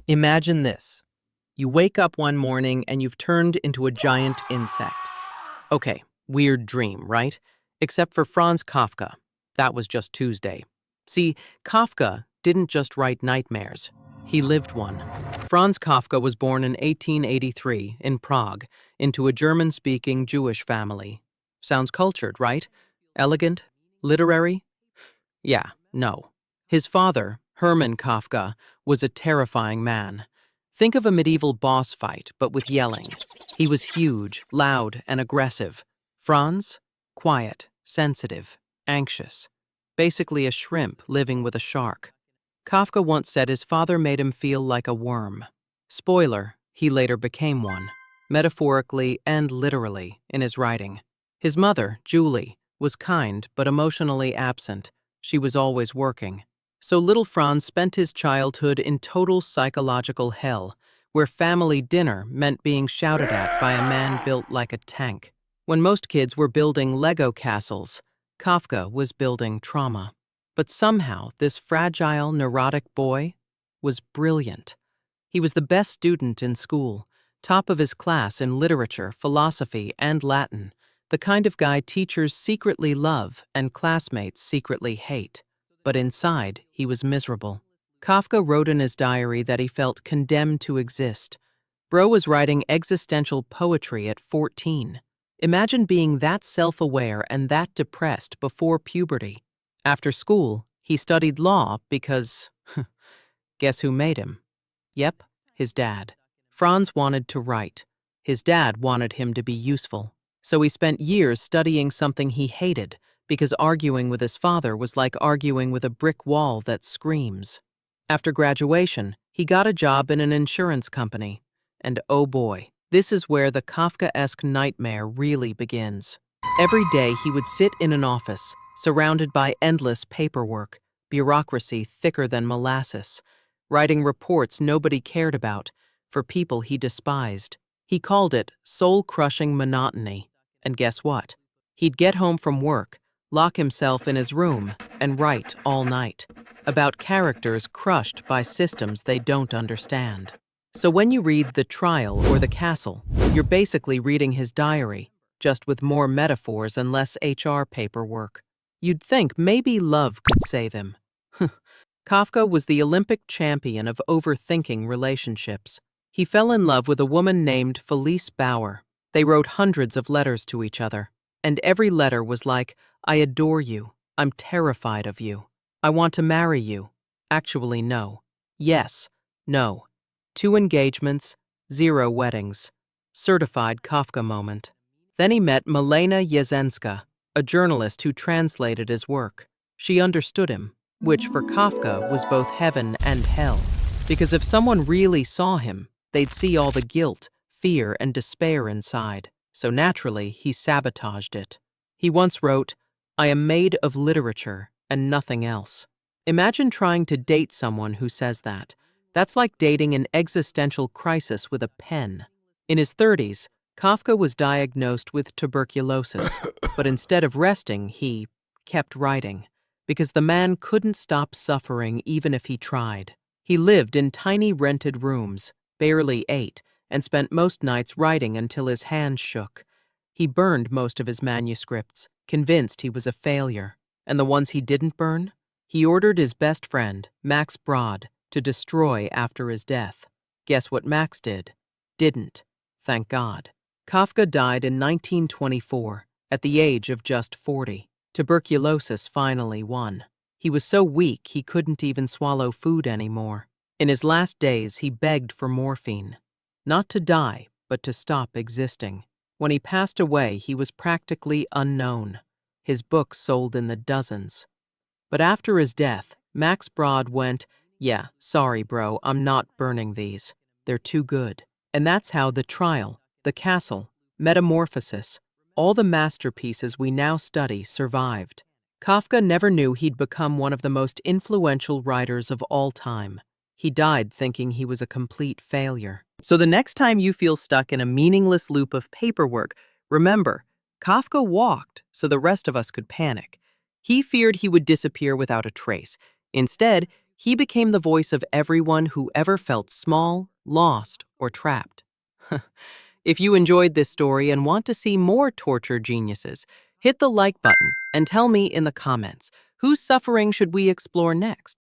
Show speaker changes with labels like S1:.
S1: Imagine this. You wake up one morning and you've turned into a giant insect. Okay, weird dream, right? Except for Franz Kafka. That was just Tuesday. See, Kafka didn't just write nightmares. He lived one. Franz Kafka was born in 1883 in Prague into a German-speaking Jewish family. Sounds cultured, right? Elegant? Literary? Yeah, no. His father, Hermann Kafka, was a terrifying man. Think of a medieval boss fight, but with yelling. He was huge, loud, and aggressive. Franz? Quiet, sensitive, anxious. Basically a shrimp living with a shark. Kafka once said his father made him feel like a worm. Spoiler, he later became one, metaphorically and literally, in his writing. His mother, Julie, was kind but emotionally absent. She was always working. So little Franz spent his childhood in total psychological hell, where family dinner meant being shouted at by a man built like a tank. When most kids were building Lego castles, Kafka was building trauma. But somehow, this fragile, neurotic boy was brilliant. He was the best student in school, top of his class in literature, philosophy, and Latin, the kind of guy teachers secretly love and classmates secretly hate. But inside, he was miserable. Kafka wrote in his diary that he felt condemned to exist. Bro was writing existential poetry at 14. Imagine being that self-aware and that depressed before puberty. After school, he studied law because, guess who made him? Yep, his dad. Franz wanted to write. His dad wanted him to be useful. So he spent years studying something he hated, because arguing with his father was like arguing with a brick wall that screams. After graduation, he got a job in an insurance company. And oh boy, this is where the Kafkaesque nightmare really begins. Every day he would sit in an office, surrounded by endless paperwork, bureaucracy thicker than molasses, writing reports nobody cared about, for people he despised. He called it soul-crushing monotony. And guess what? He'd get home from work, lock himself in his room, and write all night about characters crushed by systems they don't understand. So when you read The Trial or The Castle, you're basically reading his diary, just with more metaphors and less HR paperwork. You'd think maybe love could save him. Kafka was the Olympic champion of overthinking relationships. He fell in love with a woman named Felice Bauer. They wrote hundreds of letters to each other, and every letter was like, I adore you, I'm terrified of you, I want to marry you. Actually, no. Yes, no. 2 engagements, 0 weddings. Certified Kafka moment. Then he met Milena Jesenska, a journalist who translated his work. She understood him, which for Kafka was both heaven and hell. Because if someone really saw him, they'd see all the guilt, fear, and despair inside. So naturally, he sabotaged it. He once wrote, I am made of literature and nothing else. Imagine trying to date someone who says that. That's like dating an existential crisis with a pen. In his 30s, Kafka was diagnosed with tuberculosis, but instead of resting, he kept writing, because the man couldn't stop suffering even if he tried. He lived in tiny rented rooms, barely ate, and spent most nights writing until his hands shook. He burned most of his manuscripts, convinced he was a failure. And the ones he didn't burn? He ordered his best friend, Max Brod, to destroy after his death. Guess what Max did? Didn't. Thank God. Kafka died in 1924, at the age of just 40. Tuberculosis finally won. He was so weak he couldn't even swallow food anymore. In his last days, he begged for morphine. Not to die, but to stop existing. When he passed away, he was practically unknown. His books sold in the dozens. But after his death, Max Brod went, yeah, sorry bro, I'm not burning these. They're too good. And that's how The Trial, The Castle, Metamorphosis, all the masterpieces we now study survived. Kafka never knew he'd become one of the most influential writers of all time. He died thinking he was a complete failure. So the next time you feel stuck in a meaningless loop of paperwork, remember, Kafka walked so the rest of us could panic. He feared he would disappear without a trace. Instead, He became the voice of everyone who ever felt small, lost, or trapped. If you enjoyed this story and want to see more torture geniuses, hit the like button and tell me in the comments, whose suffering should we explore next?